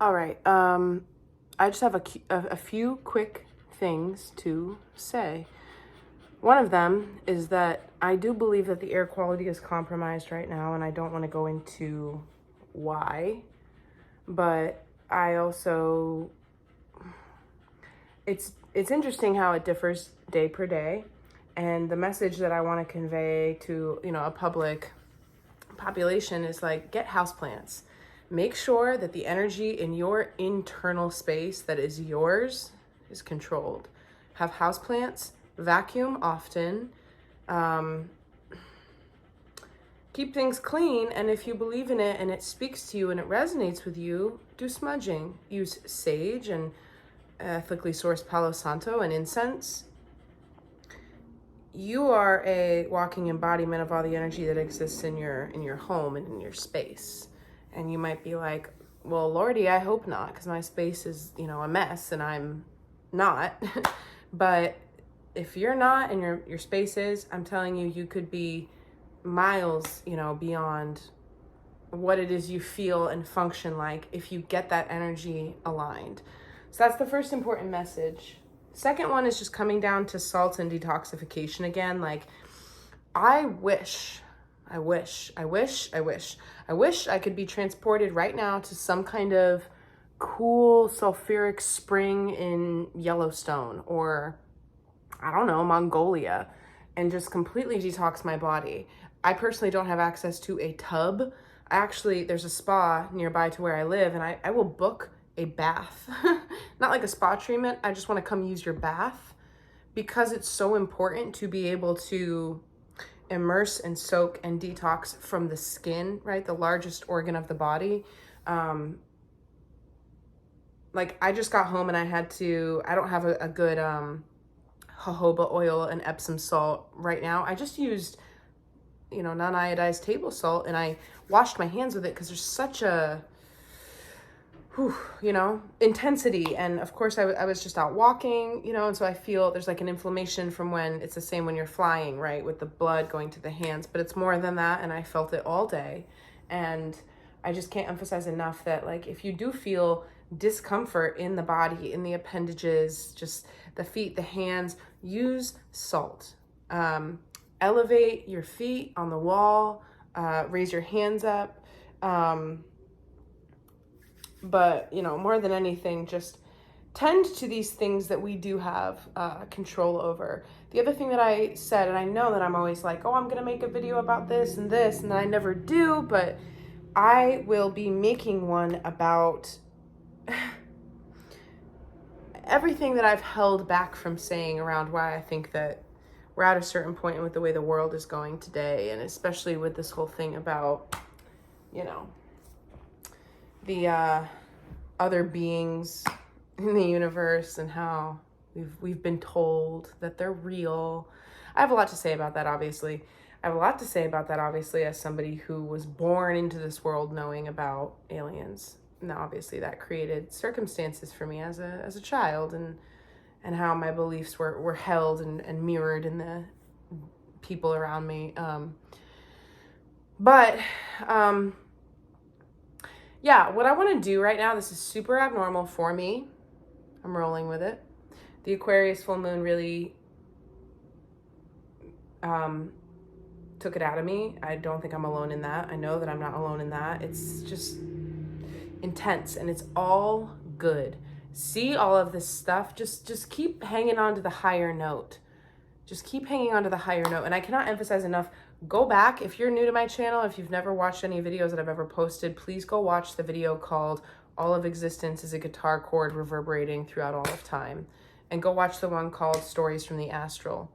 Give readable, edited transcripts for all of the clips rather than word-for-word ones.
All right. I just have a few quick things to say. One of them is that I do believe that the air quality is compromised right now, and I don't want to go into why, but I also it's interesting how it differs day per day, and the message that I want to convey to, a public population is like, get houseplants. Make sure that the energy in your internal space that is yours is controlled. Have houseplants, vacuum often, keep things clean, and if you believe in it and it speaks to you and it resonates with you, do smudging. Use sage and ethically sourced Palo Santo and incense. You are a walking embodiment of all the energy that exists in your home and in your space. And you might be like, well, Lordy, I hope not, because my space is, a mess and I'm not. But if you're not and your space is, I'm telling you, you could be miles, beyond what it is you feel and function like if you get that energy aligned. So that's the first important message. Second one is just coming down to salt and detoxification again. Like, I wish I could be transported right now to some kind of cool sulfuric spring in Yellowstone or, I don't know, Mongolia, and just completely detox my body. I personally don't have access to a tub. There's a spa nearby to where I live, and I will book a bath. Not like a spa treatment. I just want to come use your bath, because it's so important to be able to immerse and soak and detox from the skin, right? The largest organ of the body. Like, I just got home and I don't have a good jojoba oil and Epsom salt right now. I just used, non-iodized table salt, and I washed my hands with it because there's such a intensity. And of course I was just out walking, and so I feel there's like an inflammation from when it's the same when you're flying, right? With the blood going to the hands, but it's more than that. And I felt it all day. And I just can't emphasize enough that, like, if you do feel discomfort in the body, in the appendages, just the feet, the hands, use salt. Elevate your feet on the wall, raise your hands up. But, more than anything, just tend to these things that we do have control over. The other thing that I said, and I know that I'm always like, oh, I'm going to make a video about this, and then I never do, but I will be making one about everything that I've held back from saying around why I think that we're at a certain point with the way the world is going today, and especially with this whole thing about, the other beings in the universe, and how we've been told that they're real. I have a lot to say about that, obviously. As somebody who was born into this world knowing about aliens. Now, obviously, that created circumstances for me as a child, and how my beliefs were held and mirrored in the people around me. Yeah, what I want to do right now, this is super abnormal for me. I'm rolling with it. The Aquarius full moon really took it out of me. I don't think I'm alone in that. I know that I'm not alone in that. It's just intense, and it's all good. See all of this stuff. Just keep hanging on to the higher note. And I cannot emphasize enough, go back. If you're new to my channel, if you've never watched any videos that I've ever posted, please go watch the video called All of Existence is a Guitar Chord Reverberating Throughout All of Time. And go watch the one called Stories from the Astral.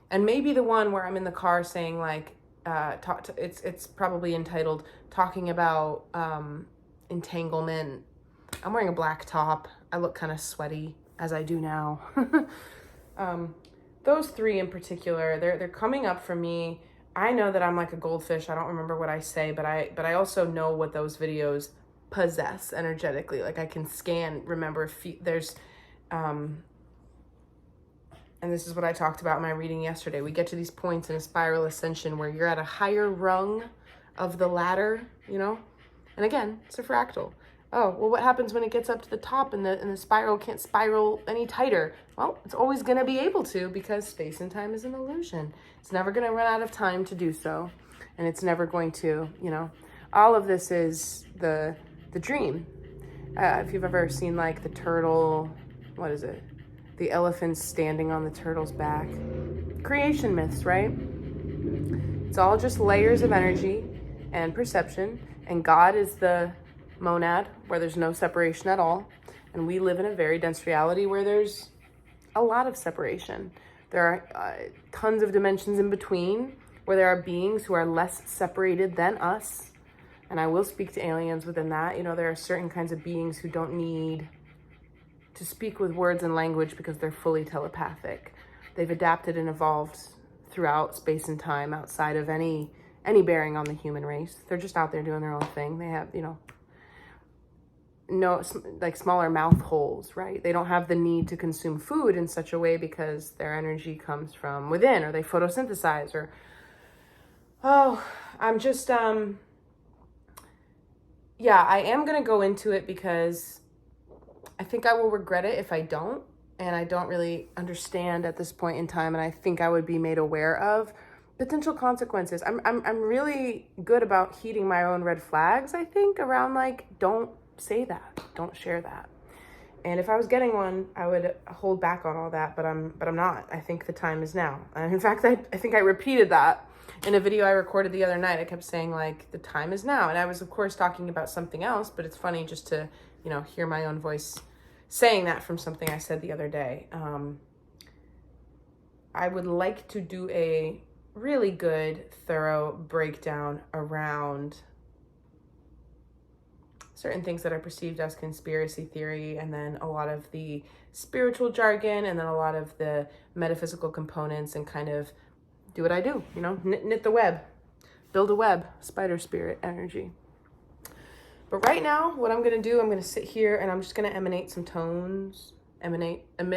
And maybe the one where I'm in the car saying, like, it's probably entitled Talking About Entanglement. I'm wearing a black top. I look kind of sweaty, as I do now. Those three in particular, they're coming up for me. I know that I'm like a goldfish. I don't remember what I say, but I also know what those videos possess energetically. Like, I can remember, there's, and this is what I talked about in my reading yesterday. We get to these points in a spiral ascension where you're at a higher rung of the ladder, And again, it's a fractal. Oh, well, what happens when it gets up to the top and the spiral can't spiral any tighter? Well, it's always going to be able to, because space and time is an illusion. It's never going to run out of time to do so. And it's never going to, all of this is the dream. If you've ever seen like the turtle, what is it? The elephant standing on the turtle's back. Creation myths, right? It's all just layers of energy and perception. And God is the monad, where there's no separation at all. And we live in a very dense reality where there's a lot of separation. There are tons of dimensions in between, where there are beings who are less separated than us. And I will speak to aliens within that. There are certain kinds of beings who don't need to speak with words and language because they're fully telepathic. They've adapted and evolved throughout space and time outside of any bearing on the human race. They're just out there doing their own thing. They have, no, like smaller mouth holes, right? They don't have the need to consume food in such a way because their energy comes from within, or they photosynthesize, or, I'm just, yeah, I am going to go into it because I think I will regret it if I don't. And I don't really understand at this point in time. And I think I would be made aware of potential consequences. I'm really good about heeding my own red flags, I think, around like, don't say that, don't share that. And if I was getting one, I would hold back on all that, but I'm not. I think the time is now. And in fact, I think I repeated that in a video I recorded the other night. I kept saying like, the time is now. And I was of course talking about something else, but it's funny just to, hear my own voice saying that from something I said the other day. I would like to do a really good, thorough breakdown around certain things that are perceived as conspiracy theory, and then a lot of the spiritual jargon, and then a lot of the metaphysical components, and kind of do what I do, knit the web, build a web, spider spirit energy. But right now, what I'm going to do, I'm going to sit here and I'm just going to emanate some tones. Emit. I'm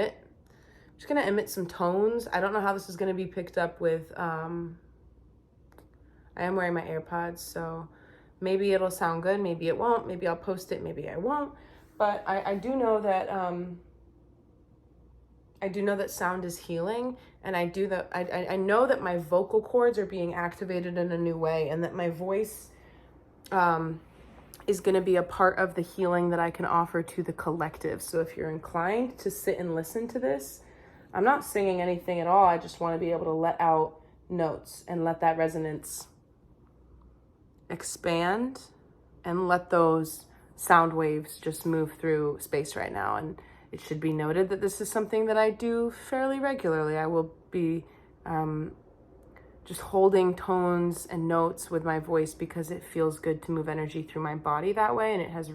just going to emit some tones. I don't know how this is going to be picked up with, I am wearing my AirPods, so maybe it'll sound good, maybe it won't, maybe I'll post it, maybe I won't. But I do know that, sound is healing, and I know that my vocal cords are being activated in a new way, and that my voice, is going to be a part of the healing that I can offer to the collective. So if you're inclined to sit and listen to this, I'm not singing anything at all. I just want to be able to let out notes and let that resonance expand and let those sound waves just move through space right now. And it should be noted that this is something that I do fairly regularly. I will be just holding tones and notes with my voice because it feels good to move energy through my body that way. And it has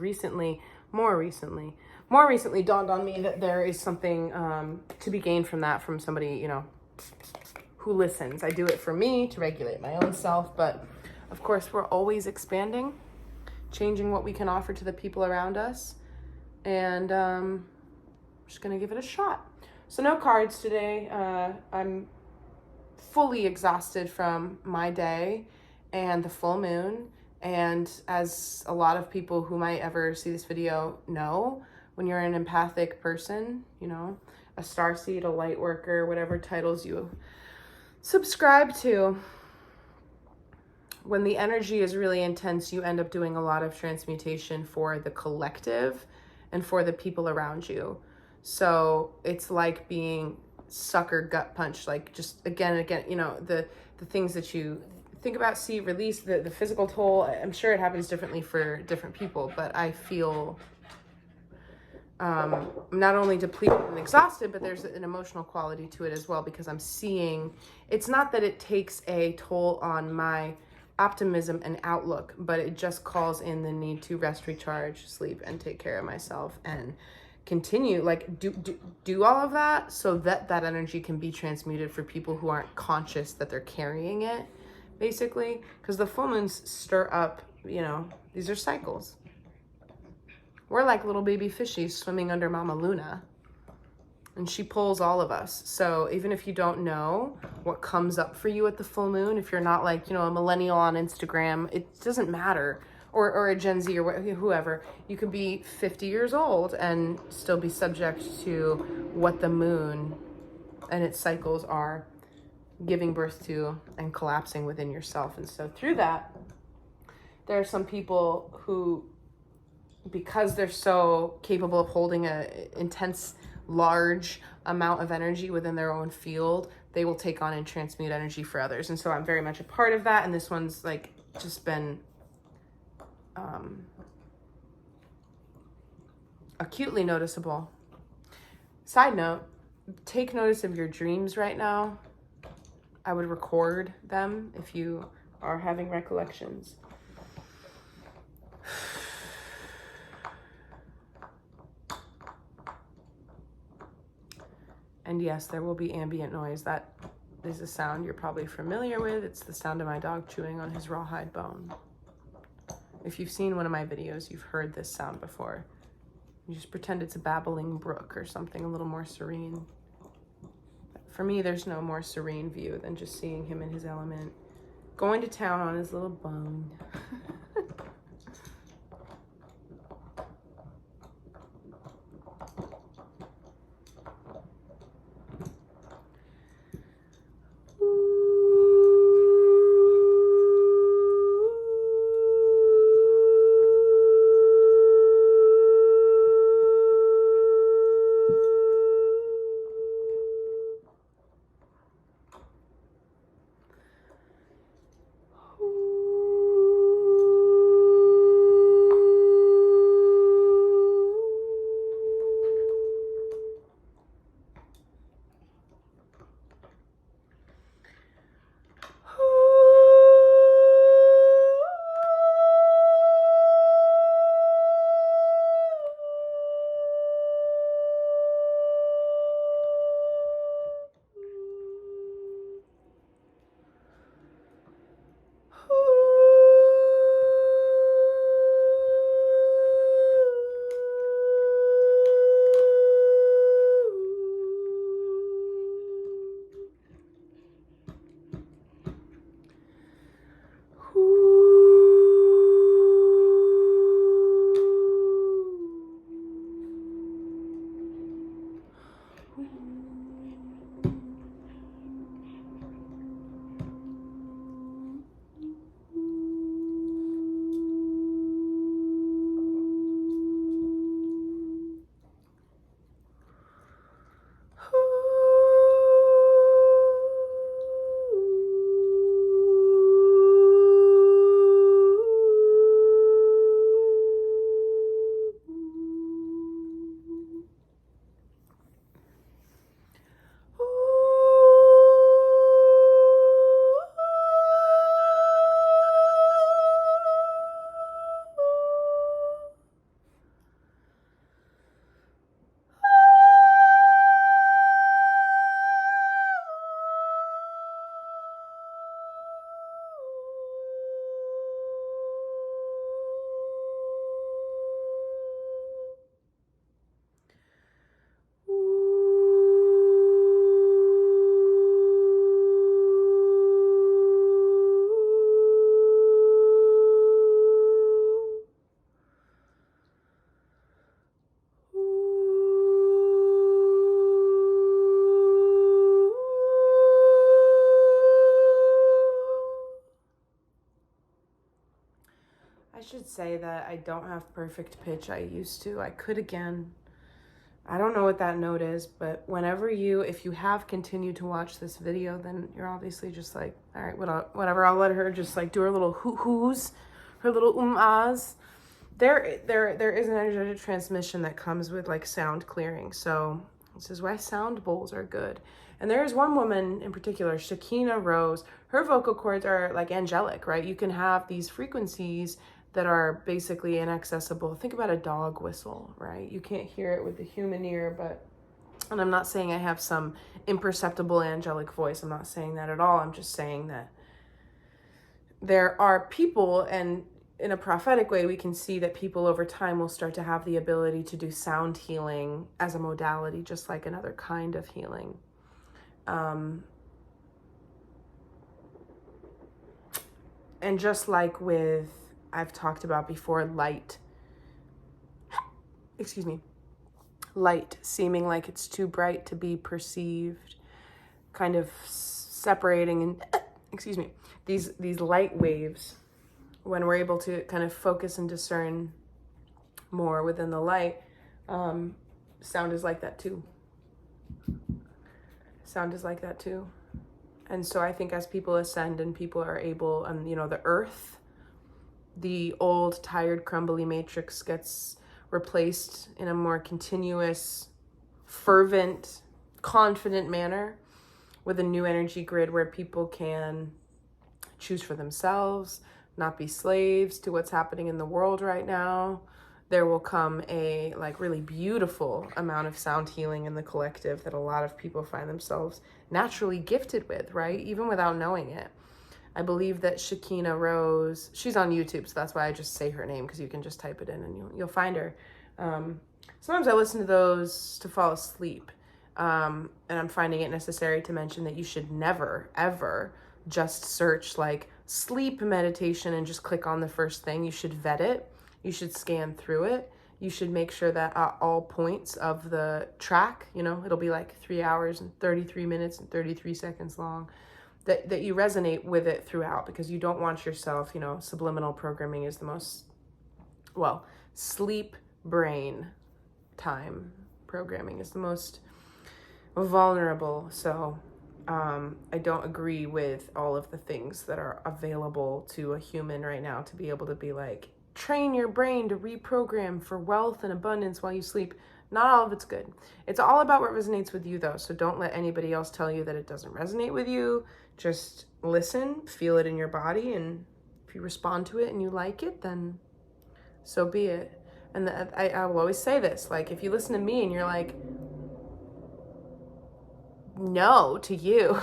more recently dawned on me that there is something to be gained from that, from somebody, who listens. I do it for me to regulate my own self, but of course we're always expanding, changing what we can offer to the people around us. And I'm just gonna give it a shot. So no cards today. I'm fully exhausted from my day and the full moon. And as a lot of people who might ever see this video know, when you're an empathic person, a starseed, a light worker, whatever titles you subscribe to, when the energy is really intense, you end up doing a lot of transmutation for the collective and for the people around you. So it's like being sucker gut punch, like just again and again, the things that you think about, see, release, the physical toll. I'm sure it happens differently for different people, but I feel not only depleted and exhausted, but there's an emotional quality to it as well, because I'm seeing, it's not that it takes a toll on my optimism and outlook, but it just calls in the need to rest, recharge, sleep, and take care of myself, and continue, like do all of that so that that energy can be transmuted for people who aren't conscious that they're carrying it, basically. Because the full moons stir up, these are cycles. We're like little baby fishies swimming under Mama Luna, and she pulls all of us. So even if you don't know what comes up for you at the full moon, if you're not like, a millennial on Instagram, it doesn't matter. or a Gen Z or whoever. You could be 50 years old and still be subject to what the moon and its cycles are giving birth to and collapsing within yourself. And so through that, there are some people who, because they're so capable of holding a intense, large amount of energy within their own field, they will take on and transmute energy for others. And so I'm very much a part of that. And this one's like just been acutely noticeable. Side note, take notice of your dreams right now. I would record them if you are having recollections. And yes, there will be ambient noise. That is a sound you're probably familiar with. It's the sound of my dog chewing on his rawhide bone. If you've seen one of my videos, you've heard this sound before. You just pretend it's a babbling brook or something a little more serene. For me, there's no more serene view than just seeing him in his element, going to town on his little bone. I should say that I don't have perfect pitch. I used to. I could again. I don't know what that note is, but whenever if you have continued to watch this video, then you're obviously just like, all right, whatever. I'll let her just like do her little hoo-hoos, her little ahs. There is an energetic transmission that comes with like sound clearing. So this is why sound bowls are good. And there is one woman in particular, Shakina Rose. Her vocal cords are like angelic, right? You can have these frequencies that are basically inaccessible. Think about a dog whistle, right? You can't hear it with the human ear, and I'm not saying I have some imperceptible angelic voice. I'm not saying that at all. I'm just saying that there are people, and in a prophetic way, we can see that people over time will start to have the ability to do sound healing as a modality, just like another kind of healing. And just like with I've talked about before, light seeming like it's too bright to be perceived, kind of separating and these light waves. When we're able to kind of focus and discern more within the light, sound is like that too. And so I think as people ascend and people are able, the earth, the old, tired, crumbly matrix gets replaced in a more continuous, fervent, confident manner with a new energy grid where people can choose for themselves, not be slaves to what's happening in the world right now. There will come a really beautiful amount of sound healing in the collective that a lot of people find themselves naturally gifted with, right? Even without knowing it. I believe that Shakina Rose, she's on YouTube, so that's why I just say her name, because you can just type it in and you'll find her. Sometimes I listen to those to fall asleep, and I'm finding it necessary to mention that you should never, ever just search sleep meditation and just click on the first thing. You should vet it. You should scan through it. You should make sure that at all points of the track, it'll be 3 hours and 33 minutes and 33 seconds long, that you resonate with it throughout, because you don't want yourself, subliminal programming is the most, sleep brain time programming is the most vulnerable. So I don't agree with all of the things that are available to a human right now to be able to be train your brain to reprogram for wealth and abundance while you sleep. Not all of it's good. It's all about what resonates with you, though. So don't let anybody else tell you that it doesn't resonate with you. Just listen, feel it in your body, and if you respond to it and you like it, then so be it. And I will always say this, if you listen to me and you're no to you,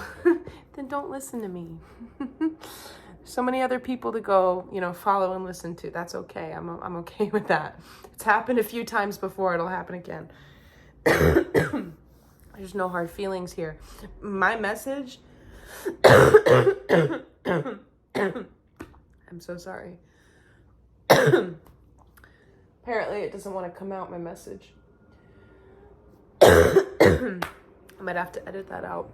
then don't listen to me. So many other people to go, follow and listen to. That's okay. I'm okay with that. It's happened a few times before. It'll happen again. There's no hard feelings here. My message, I'm so sorry. Apparently it doesn't want to come out, my message. I might have to edit that out.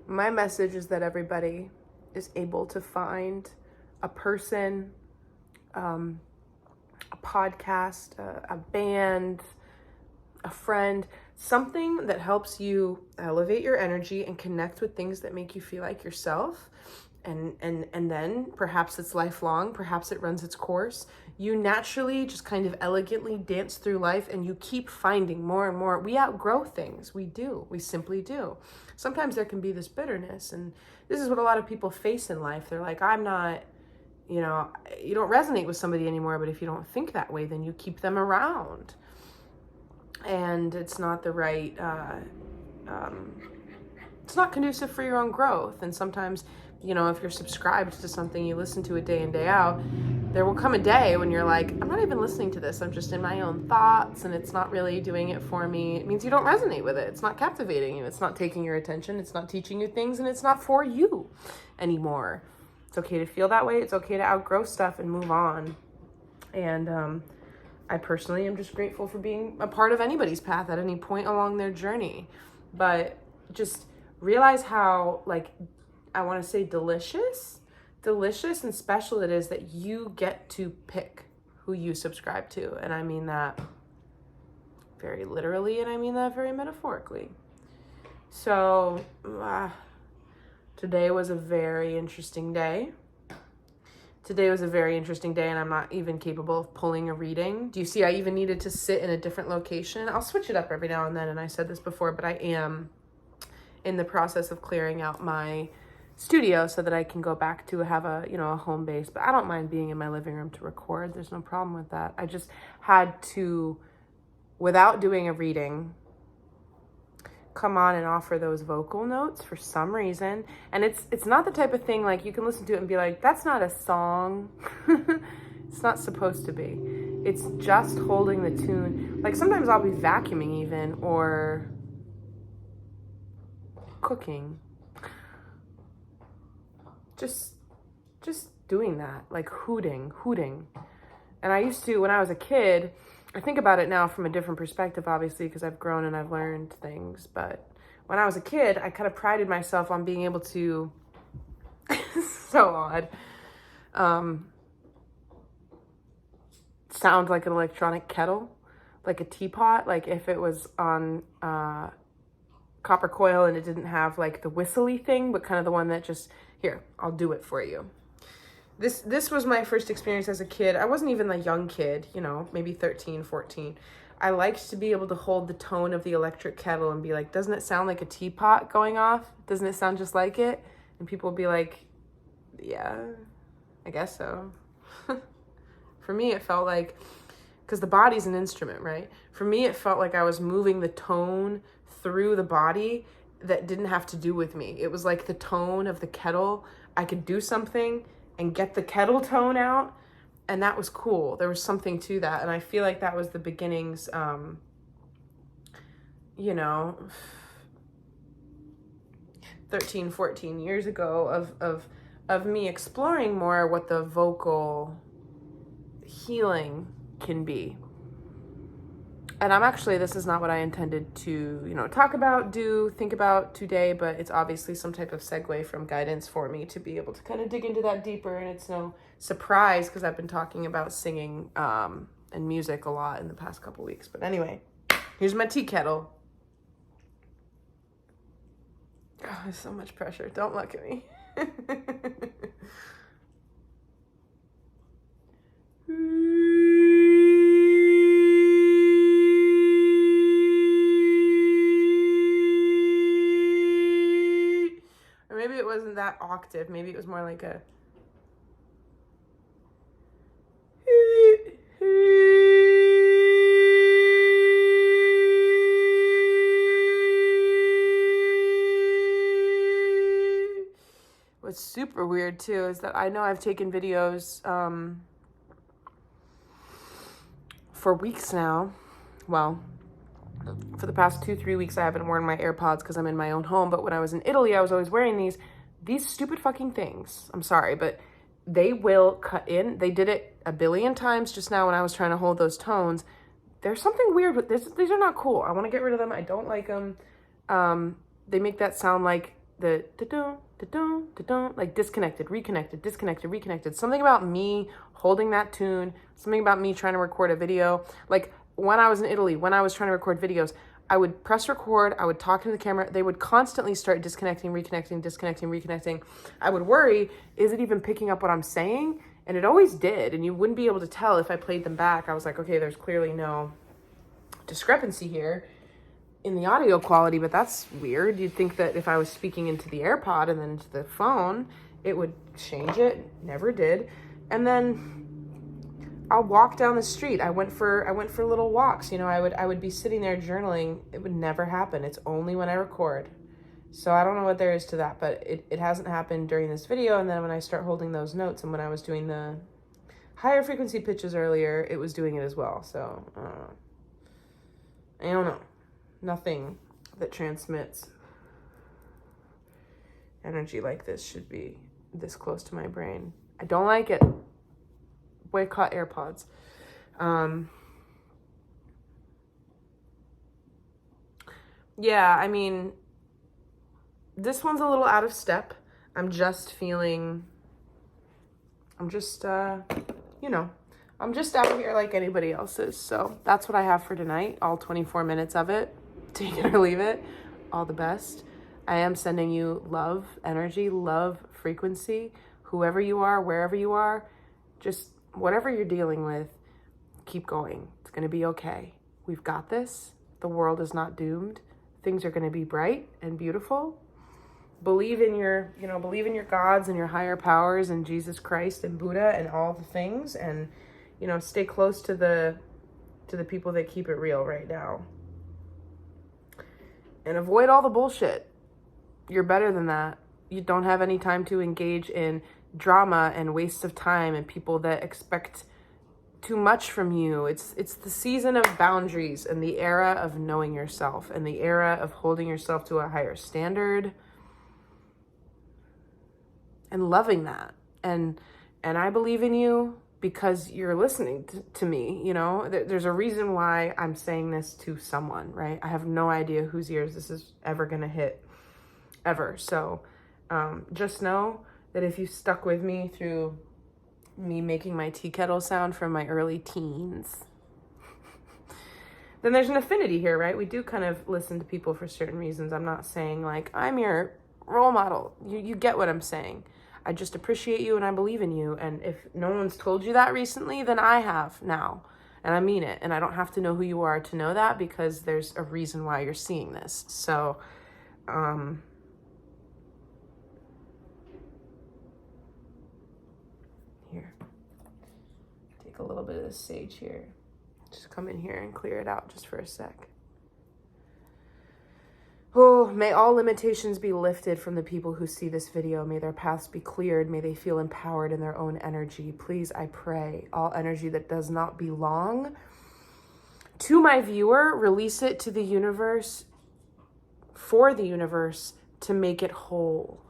My message is that everybody is able to find a person, a podcast, a band, a friend, something that helps you elevate your energy and connect with things that make you feel like yourself. And then perhaps it's lifelong, perhaps it runs its course. You naturally just kind of elegantly dance through life, and you keep finding more and more. We outgrow things. We do. We simply do. Sometimes there can be this bitterness, and this is what a lot of people face in life. They're like, I'm not, you don't resonate with somebody anymore, but if you don't think that way, then you keep them around. And it's not the right, it's not conducive for your own growth. And sometimes, if you're subscribed to something you listen to it day in, day out, there will come a day when you're like, I'm not even listening to this. I'm just in my own thoughts, and it's not really doing it for me. It means you don't resonate with it. It's not captivating you. It's not taking your attention. It's not teaching you things, and it's not for you anymore. It's okay to feel that way. It's okay to outgrow stuff and move on. And I personally am just grateful for being a part of anybody's path at any point along their journey. But just realize how, I want to say delicious and special it is that you get to pick who you subscribe to. And I mean that very literally, and I mean that very metaphorically. So today was a very interesting day. And I'm not even capable of pulling a reading. Do you see I even needed to sit in a different location? I'll switch it up every now and then, and I said this before, but I am in the process of clearing out my studio so that I can go back to have a home base. But I don't mind being in my living room to record. There's no problem with that. I just had to, without doing a reading, come on and offer those vocal notes for some reason. And it's not the type of thing you can listen to it and be like, that's not a song. It's not supposed to be. It's just holding the tune. Sometimes I'll be vacuuming even, or cooking. Just doing that, like hooting. And I used to, when I was a kid, I think about it now from a different perspective, obviously, because I've grown and I've learned things. But when I was a kid, I kind of prided myself on being able to, so odd, sound like an electronic kettle, like a teapot, like if it was on copper coil and it didn't have like the whistly thing, but kind of the one that just, here, I'll do it for you. This was my first experience as a kid. I wasn't even a young kid, you know, maybe 13, 14. I liked to be able to hold the tone of the electric kettle and be like, doesn't it sound like a teapot going off? Doesn't it sound just like it? And people would be like, yeah, I guess so. For me, it felt like, because the body's an instrument, right? For me, it felt like I was moving the tone through the body that didn't have to do with me. It was like the tone of the kettle. I could do something and get the kettle tone out, and that was cool. There was something to that, and I feel like that was the beginnings, you know, 13, 14 years ago of me exploring more what the vocal healing can be. And I'm actually, this is not what I intended to, you know, talk about, think about today, but it's obviously some type of segue from guidance for me to be able to kind of dig into that deeper. And it's no surprise because I've been talking about singing and music a lot in the past couple weeks. But anyway, here's my tea kettle. Oh, there's so much pressure. Don't look at me. Maybe it wasn't that octave. Maybe it was more like a... What's super weird too is that I know I've taken videos for weeks now. Well, for the past 2-3 weeks, I haven't worn my AirPods because I'm in my own home. But when I was in Italy, I was always wearing these stupid fucking things. I'm sorry, but they will cut in. They did it a billion times just now when I was trying to hold those tones. There's something weird with this. These are not cool. I want to get rid of them. I don't like them. They make that sound like the da-dum, da-dum, da-dum, like disconnected, reconnected, disconnected, reconnected. Something about me holding that tune, something about me trying to record a video. Like when I was in Italy, when I was trying to record videos, I would press record, I would talk into the camera. They would constantly start disconnecting, reconnecting, disconnecting, reconnecting. I would worry, is it even picking up what I'm saying? And it always did. And you wouldn't be able to tell if I played them back. I was like, okay, there's clearly no discrepancy here in the audio quality, but that's weird. You'd think that if I was speaking into the AirPod and then into the phone, it would change it. Never did. And then I'll walk down the street. I went for little walks. You know, I would be sitting there journaling. It would never happen. It's only when I record. So I don't know what there is to that, but it hasn't happened during this video. And then when I start holding those notes and when I was doing the higher frequency pitches earlier, it was doing it as well. So I don't know. Nothing that transmits energy like this should be this close to my brain. I don't like it. Boycott AirPods. Yeah, I mean, this one's a little out of step. I'm just out here like anybody else is. So that's what I have for tonight. All 24 minutes of it. Take it or leave it. All the best. I am sending you love, energy, love, frequency. Whoever you are, wherever you are, just whatever you're dealing with, keep going. It's going to be okay. We've got this. The world is not doomed. Things are going to be bright and beautiful. Believe in your gods and your higher powers and Jesus Christ and Buddha and all the things, and stay close to the people that keep it real right now. And avoid all the bullshit. You're better than that. You don't have any time to engage in drama and waste of time and people that expect too much from you. It's the season of boundaries and the era of knowing yourself and the era of holding yourself to a higher standard and loving that and And I believe in you because you're listening to me, you know? There's a reason why I'm saying this to someone, right? I have no idea whose ears this is ever gonna hit, ever. So just know that if you stuck with me through me making my tea kettle sound from my early teens, then there's an affinity here, right? We do kind of listen to people for certain reasons. I'm not saying like, I'm your role model. You get what I'm saying. I just appreciate you and I believe in you. And if no one's told you that recently, then I have now. And I mean it. And I don't have to know who you are to know that, because there's a reason why you're seeing this. So, here. Take a little bit of this sage here. Just come in here and clear it out just for a sec. Oh, may all limitations be lifted from the people who see this video. May their paths be cleared. May they feel empowered in their own energy. Please, I pray, all energy that does not belong to my viewer, release it to the universe, for the universe to make it whole.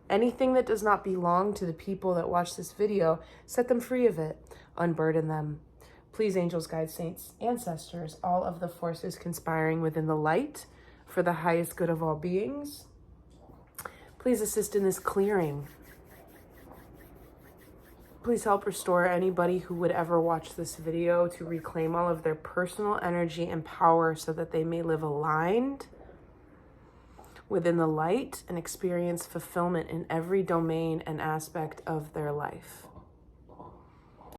Anything that does not belong to the people that watch this video, set them free of it. Unburden them. Please, angels, guides, saints, ancestors, all of the forces conspiring within the light for the highest good of all beings, please assist in this clearing. Please help restore anybody who would ever watch this video to reclaim all of their personal energy and power so that they may live aligned within the light and experience fulfillment in every domain and aspect of their life.